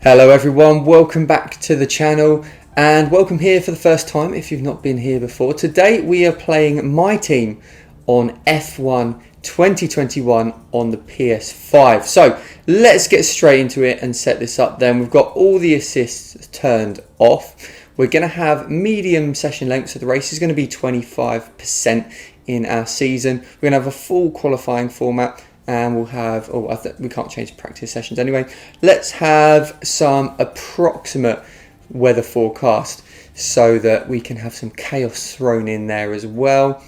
Hello everyone, welcome back to the channel and welcome here for the first time if you've not been here before. Today we are playing my team on F1 2021 on the PS5. So let's get straight into it and set this up then. We've got all the assists turned off. We're going to have medium session length, so the race is going to be 25% in our season. We're going to have a full qualifying format. And we'll have, we can't change practice sessions anyway. Let's have some approximate weather forecast so that we can have some chaos thrown in there as well.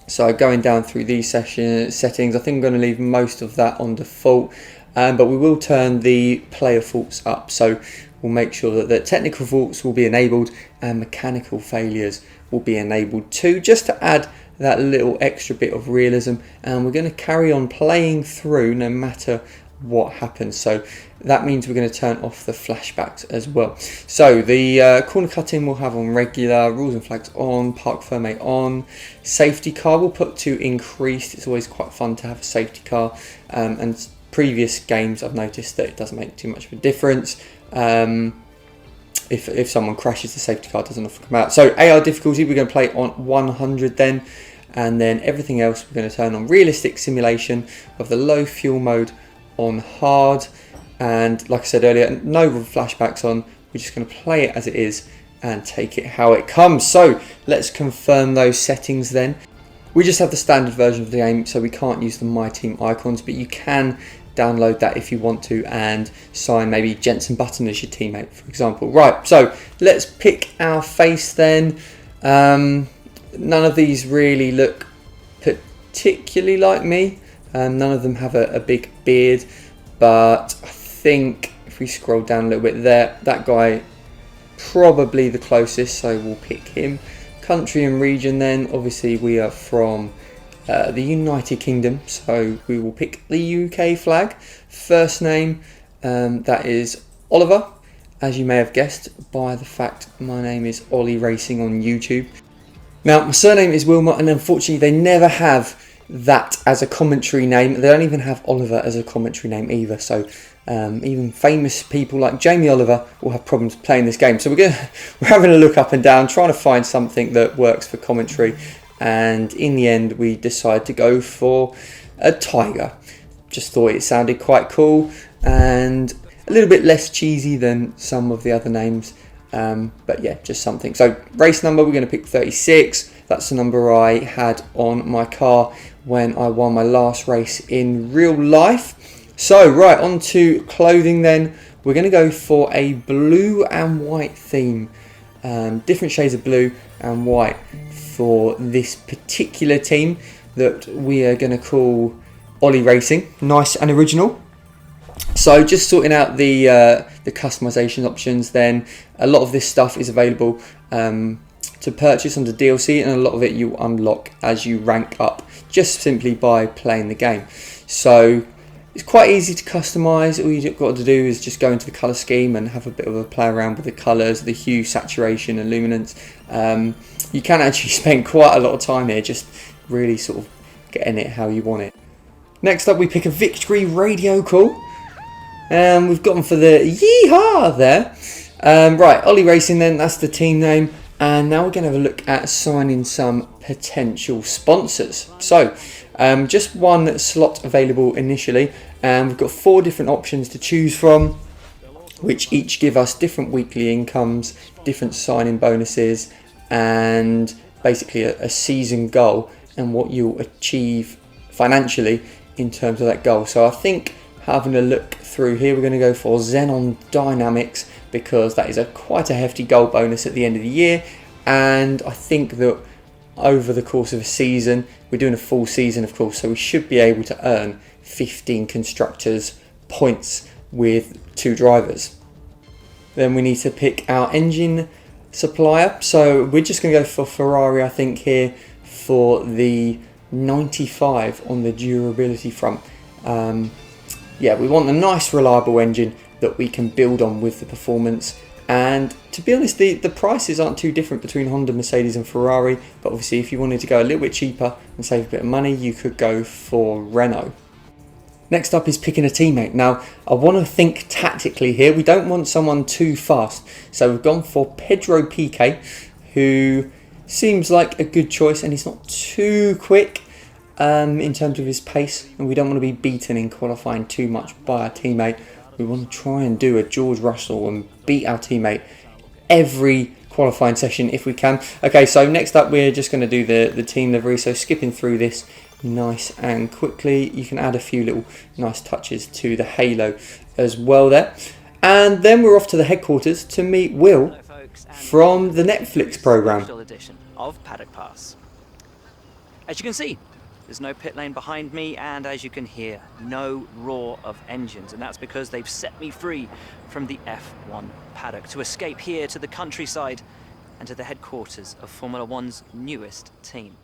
So going down through these settings, I think I'm going to leave most of that on default. But we will turn the player faults up. So we'll make sure that the technical faults will be enabled and mechanical failures will be enabled too, just to add that little extra bit of realism. And we're going to carry on playing through no matter what happens. So that means we're going to turn off the flashbacks as well. So the corner cutting we'll have on regular, rules and flags on, park firmate on, safety car we'll put to increased. It's always quite fun to have a safety car, and previous games I've noticed that it doesn't make too much of a difference. If someone crashes, the safety car doesn't often come out. So AR difficulty we're going to play on 100 then, and then everything else we're going to turn on realistic simulation of the low fuel mode on hard. And like I said earlier, no flashbacks on. We're just going to play it as it is and take it how it comes. So let's confirm those settings then. We just have the standard version of the game, so we can't use the My Team icons, but you can download that if you want to and sign maybe Jensen Button as your teammate, for example. Right, so let's pick our face then. None of these really look particularly like me. None of them have a big beard, but I think if we scroll down a little bit there, that guy probably the closest, so we'll pick him. Country and region then, obviously we are from the United Kingdom, so we will pick the UK flag. First name, that is Oliver, as you may have guessed by the fact my name is OLLIE Racing on YouTube. Now my surname is Wilmot, and unfortunately they never have that as a commentary name. They don't even have Oliver as a commentary name either, so even famous people like Jamie Oliver will have problems playing this game. So we're having a look up and down, trying to find something that works for commentary. And in the end we decided to go for a tiger. Just thought it sounded quite cool and a little bit less cheesy than some of the other names, but yeah, just something. So race number we're going to pick 36. That's the number I had on my car when I won my last race in real life. So right, on to clothing then. We're going to go for a blue and white theme, different shades of blue and white for this particular team that we are going to call OLLIE Racing. Nice and original. So just sorting out the customization options then. A lot of this stuff is available to purchase under DLC, and a lot of it you unlock as you rank up just simply by playing the game. So it's quite easy to customize. All you've got to do is just go into the color scheme and have a bit of a play around with the colors, the hue, saturation and luminance. You can actually spend quite a lot of time here just really sort of getting it how you want it. Next up we pick a victory radio call, and we've gone for the yeehaw there. Right, OLLIE Racing then, that's the team name. And now we're going to have a look at signing some potential sponsors. So just one slot available initially, and we've got 4 different options to choose from, which each give us different weekly incomes, different signing bonuses, and basically a season goal and what you'll achieve financially in terms of that goal. So I think having a look through here, we're going to go for Xenon Dynamics, because that is quite a hefty goal bonus at the end of the year. And I think that over the course of a season, we're doing a full season of course, so we should be able to earn 15 constructors points with 2 drivers. Then we need to pick our engine supplier, so we're just going to go for Ferrari I think here for the 95 on the durability front. Yeah, we want a nice reliable engine that we can build on with the performance. And to be honest, the prices aren't too different between Honda, Mercedes and Ferrari, but obviously if you wanted to go a little bit cheaper and save a bit of money, you could go for Renault. Next up is picking a teammate. Now, I want to think tactically here. We don't want someone too fast. So we've gone for Pedro PK, who seems like a good choice, and he's not too quick in terms of his pace. And we don't want to be beaten in qualifying too much by our teammate. We want to try and do a George Russell and beat our teammate every qualifying session if we can. Okay, so next up we're just going to do the team livery. So skipping through this nice and quickly. You can add a few little nice touches to the halo as well there. And then we're off to the headquarters to meet Will from the Netflix program. Edition of Paddock Pass. As you can see, there's no pit lane behind me, and as you can hear, no roar of engines, and that's because they've set me free from the F1 paddock to escape here to the countryside and to the headquarters of Formula One's newest team.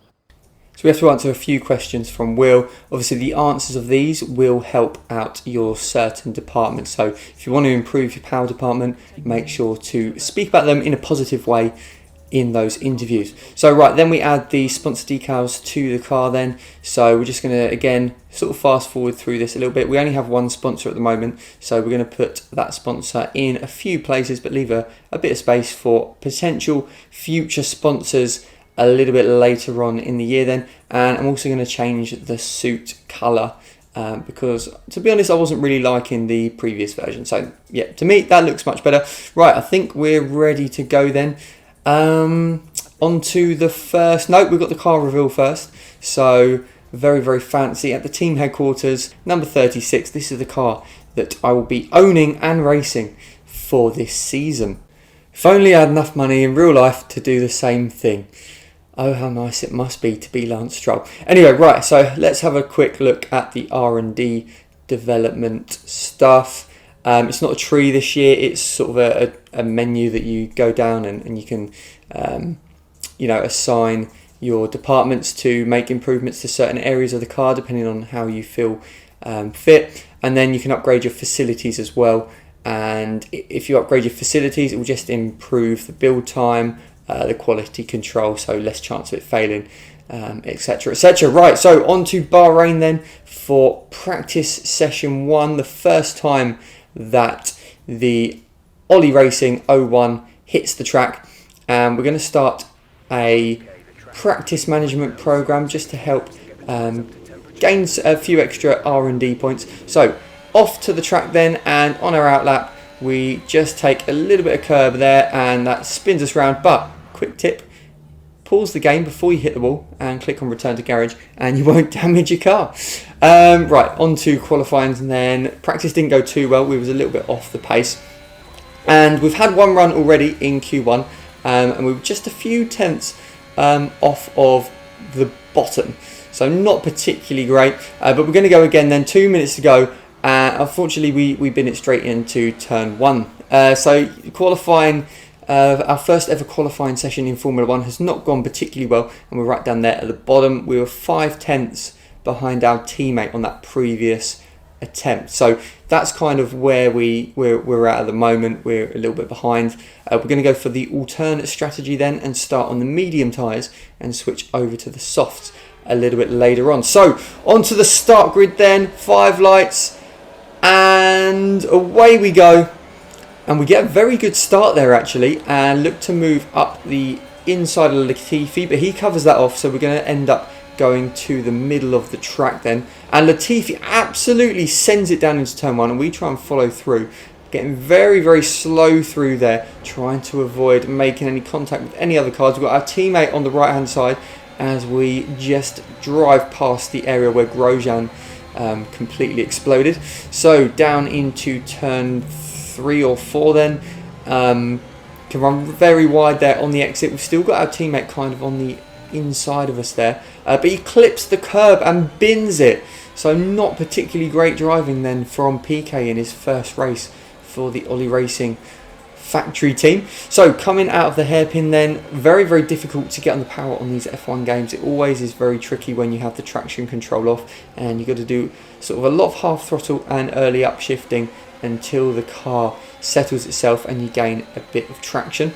So we have to answer a few questions from Will. Obviously the answers of these will help out your certain department. So if you want to improve your power department, make sure to speak about them in a positive way in those interviews. So right, then we add the sponsor decals to the car then. So we're just going to, again, sort of fast forward through this a little bit. We only have one sponsor at the moment, so we're going to put that sponsor in a few places, but leave a bit of space for potential future sponsors a little bit later on in the year then. And I'm also going to change the suit colour because, to be honest, I wasn't really liking the previous version. So yeah, to me that looks much better. Right, I think we're ready to go then. On to the first note. We've got the car reveal first. So very, very fancy at the team headquarters, number 36. This is the car that I will be owning and racing for this season. If only I had enough money in real life to do the same thing. Oh, how nice it must be to be Lance Stroll. Anyway, right, so let's have a quick look at the R&D development stuff. It's not a tree this year, it's sort of a menu that you go down and you can assign your departments to make improvements to certain areas of the car depending on how you feel fit. And then you can upgrade your facilities as well. And if you upgrade your facilities, it will just improve the build time, the quality control, so less chance of it failing, etc, etc. Right, so on to Bahrain then for practice session 1, the first time that the OLLIE Racing 01 hits the track, and we're going to start a practice management program just to help gain a few extra R&D points. So off to the track then, and on our outlap we just take a little bit of curb there and that spins us round. But quick tip, pause the game before you hit the wall and click on return to garage and you won't damage your car. Right, on to qualifying, and then practice didn't go too well. We was a little bit off the pace, and we've had one run already in Q1 and we were just a few tenths off of the bottom, so not particularly great, but we're going to go again then. 2 minutes to go. Unfortunately we bin it straight into turn 1. So qualifying, our first ever qualifying session in Formula 1 has not gone particularly well, and we're right down there at the bottom. We were 5 tenths behind our teammate on that previous attempt, so that's kind of where we're at the moment. We're a little bit behind. We're going to go for the alternate strategy then and start on the medium tyres and switch over to the softs a little bit later on. So onto the start grid then, 5 lights, and away we go. And we get a very good start there actually, and look to move up the inside of Latifi, but he covers that off, so we're going to end up going to the middle of the track then. And Latifi absolutely sends it down into turn 1, and we try and follow through, getting very, very slow through there, trying to avoid making any contact with any other cars. We've got our teammate on the right hand side as we just drive past the area where Grosjean completely exploded. So down into turn 3 or 4 then, can run very wide there on the exit. We've still got our teammate kind of on the inside of us there, but he clips the curb and bins it, so not particularly great driving then from PK in his first race for the OLLIE Racing factory team. So coming out of the hairpin then, very, very difficult to get on the power on these F1 games. It always is very tricky when you have the traction control off, and you've got to do sort of a lot of half throttle and early upshifting until the car settles itself and you gain a bit of traction.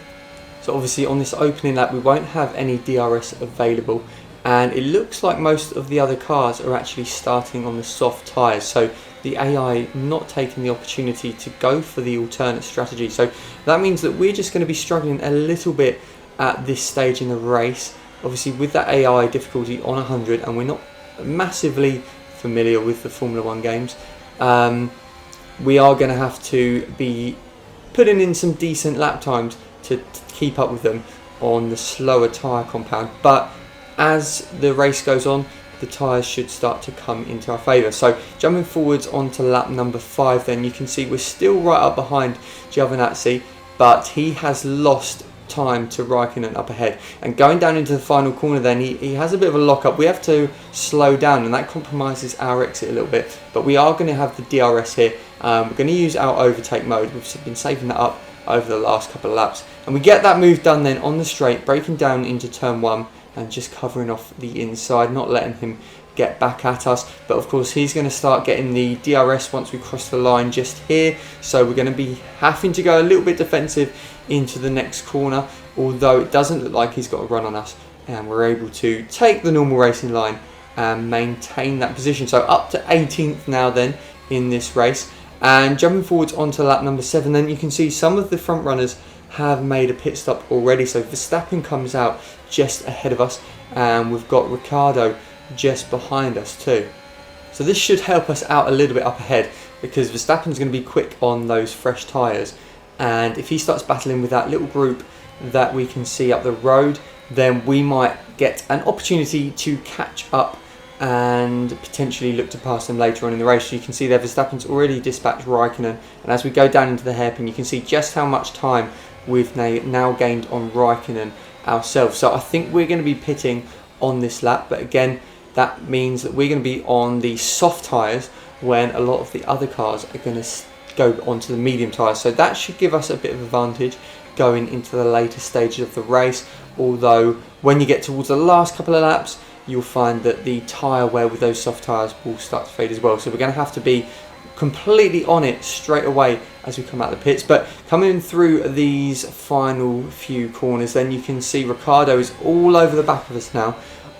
So obviously on this opening lap we won't have any DRS available, and it looks like most of the other cars are actually starting on the soft tyres, so the AI not taking the opportunity to go for the alternate strategy. So that means that we're just going to be struggling a little bit at this stage in the race, obviously with that AI difficulty on 100, and we're not massively familiar with the Formula 1 games. We are going to have to be putting in some decent lap times to keep up with them on the slower tyre compound, but as the race goes on, the tyres should start to come into our favour. So jumping forwards onto lap number 5, then you can see we're still right up behind Giovinazzi, but he has lost time to Raikkonen up ahead, and going down into the final corner then he has a bit of a lock-up. We have to slow down, and that compromises our exit a little bit, but we are going to have the DRS here. We're going to use our overtake mode. We've been saving that up over the last couple of laps, and we get that move done then on the straight, breaking down into turn 1 and just covering off the inside, not letting him get back at us. But of course he's going to start getting the DRS once we cross the line just here, so we're going to be having to go a little bit defensive into the next corner, although it doesn't look like he's got a run on us, and we're able to take the normal racing line and maintain that position. So up to 18th now then in this race, and jumping forwards onto lap number 7, then you can see some of the front runners have made a pit stop already. So Verstappen comes out just ahead of us, and we've got Ricciardo just behind us too. So this should help us out a little bit up ahead, because Verstappen's going to be quick on those fresh tyres, and if he starts battling with that little group that we can see up the road, then we might get an opportunity to catch up and potentially look to pass them later on in the race. So you can see there Verstappen's already dispatched Raikkonen, and as we go down into the hairpin you can see just how much time we've now gained on Raikkonen ourselves. So I think we're going to be pitting on this lap, but again that means that we're going to be on the soft tyres when a lot of the other cars are going to go onto the medium tyres. So that should give us a bit of advantage going into the later stages of the race, although when you get towards the last couple of laps you'll find that the tyre wear with those soft tyres will start to fade as well. So we're going to have to be completely on it straight away as we come out of the pits. But coming through these final few corners, then you can see Ricciardo is all over the back of us now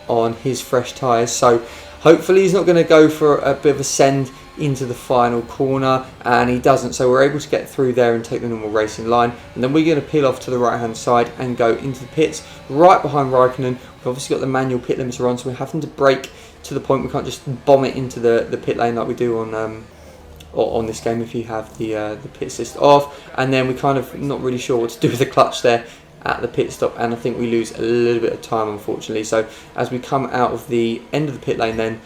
on his fresh tyres, so hopefully he's not going to go for a bit of a send into the final corner, and he doesn't, so we're able to get through there and take the normal racing line, and then we're going to peel off to the right hand side and go into the pits right behind Raikkonen. We've obviously got the manual pit limiter on, so we're having to brake to the point we can't just bomb it into the pit lane like we do on this game if you have the pit assist off, and then we're kind of not really sure what to do with the clutch there at the pit stop, and I think we lose a little bit of time unfortunately. So as we come out of the end of the pit lane then,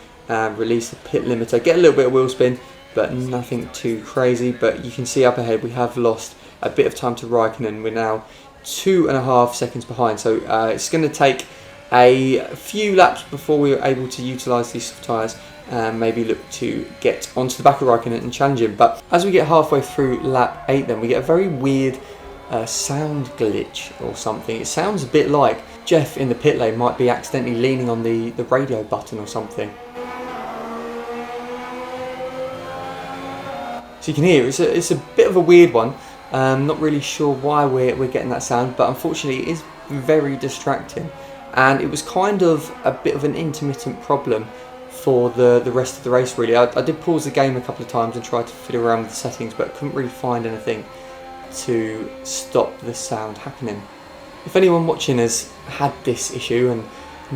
release the pit limiter, get a little bit of wheel spin, but nothing too crazy. But you can see up ahead we have lost a bit of time to Raikkonen. We're now 2.5 seconds behind, so it's going to take a few laps before we are able to utilise these tyres and maybe look to get onto the back of Raikkonen and challenge him. But as we get halfway through lap 8 then, we get a very weird sound glitch or something. It sounds a bit like Jeff in the pit lane might be accidentally leaning on the radio button or something. So you can hear it's a bit of a weird one. Not really sure why we're getting that sound, but unfortunately it is very distracting, and it was kind of a bit of an intermittent problem for the rest of the race really. I did pause the game a couple of times and tried to fiddle around with the settings, but couldn't really find anything to stop the sound happening. If anyone watching has had this issue and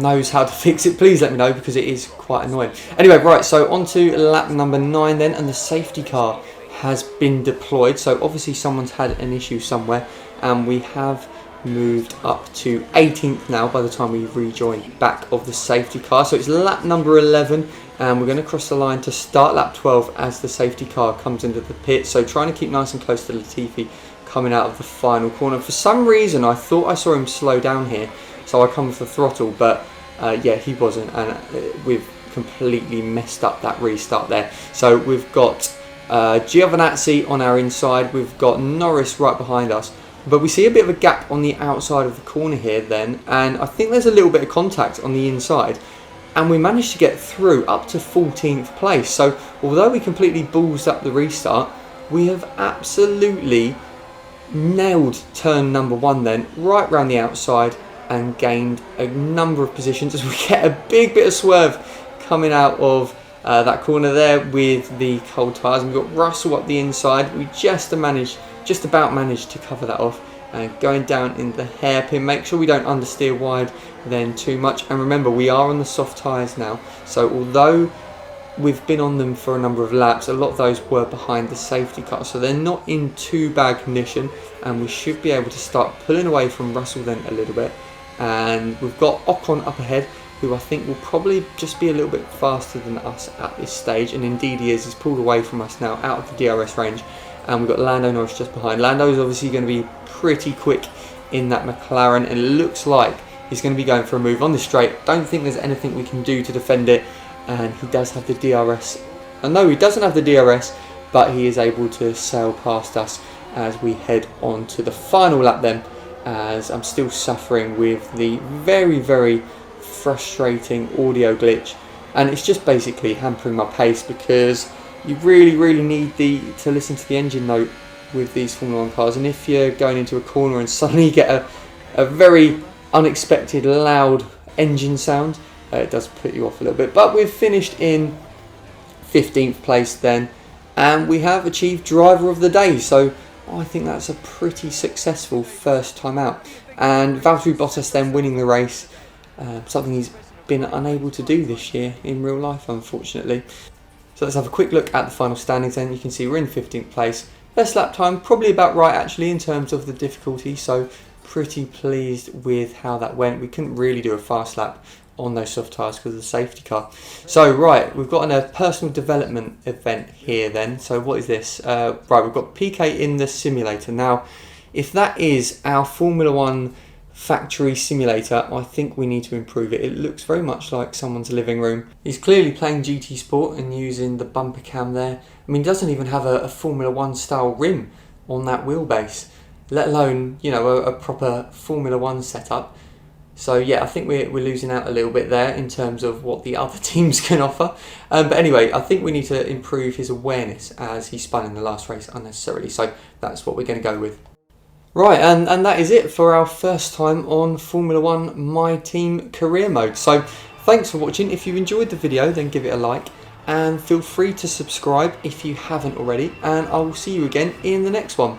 knows how to fix it, please let me know, because it is quite annoying. Anyway, right, so on to lap number 9 then, and the safety car has been deployed. So obviously someone's had an issue somewhere, and we have moved up to 18th now by the time we rejoin back of the safety car. So it's lap number 11, and we're going to cross the line to start lap 12 as the safety car comes into the pit. So trying to keep nice and close to Latifi coming out of the final corner. For some reason I thought I saw him slow down here, so I come with the throttle, but yeah, he wasn't, and we've completely messed up that restart there. So we've got Giovinazzi on our inside, we've got Norris right behind us, but we see a bit of a gap on the outside of the corner here then, and I think there's a little bit of contact on the inside, and we managed to get through up to 14th place. So although we completely ballsed up the restart, we have absolutely nailed turn number 1 then, right round the outside, and gained a number of positions as we get a big bit of swerve coming out of that corner there with the cold tyres. And we've got Russell up the inside. We just about managed to cover that off. And going down in the hairpin, make sure we don't understeer wide then too much. And remember, we are on the soft tyres now, so although we've been on them for a number of laps, a lot of those were behind the safety car, so they're not in too bad condition, and we should be able to start pulling away from Russell then a little bit. And we've got Ocon up ahead, who I think will probably just be a little bit faster than us at this stage, and indeed he is. He's pulled away from us now out of the DRS range, and we've got Lando Norris just behind. Lando's obviously going to be pretty quick in that McLaren, and it looks like he's going to be going for a move on the straight. Don't think there's anything we can do to defend it, and he does have the DRS. No, he doesn't have the DRS, but he is able to sail past us as we head on to the final lap then, as I'm still suffering with the very, very frustrating audio glitch, and it's just basically hampering my pace, because you really need to listen to the engine note with these Formula 1 cars, and if you're going into a corner and suddenly you get a very unexpected loud engine sound, it does put you off a little bit. But we've finished in 15th place then, and we have achieved driver of the day, so I think that's a pretty successful first time out. And Valtteri Bottas then winning the race, something he's been unable to do this year in real life, unfortunately. So let's have a quick look at the final standings then. You can see we're in 15th place. Best lap time, probably about right actually in terms of the difficulty, so pretty pleased with how that went. We couldn't really do a fast lap on those soft tyres because of the safety car. So right, we've got a personal development event here then. So what is this? Right, we've got PK in the simulator. Now, if that is our Formula 1 factory simulator, I think we need to improve it. It looks very much like someone's living room. He's clearly playing GT Sport and using the bumper cam there. I mean, he doesn't even have a Formula 1 style rim on that wheelbase, let alone, you know, a proper Formula 1 setup. So yeah, I think we're losing out a little bit there in terms of what the other teams can offer. But anyway, I think we need to improve his awareness as he spun in the last race unnecessarily. So that's what we're going to go with. Right, and that is it for our first time on Formula 1 My Team career mode. So thanks for watching. If you enjoyed the video, then give it a like, and feel free to subscribe if you haven't already, and I will see you again in the next one.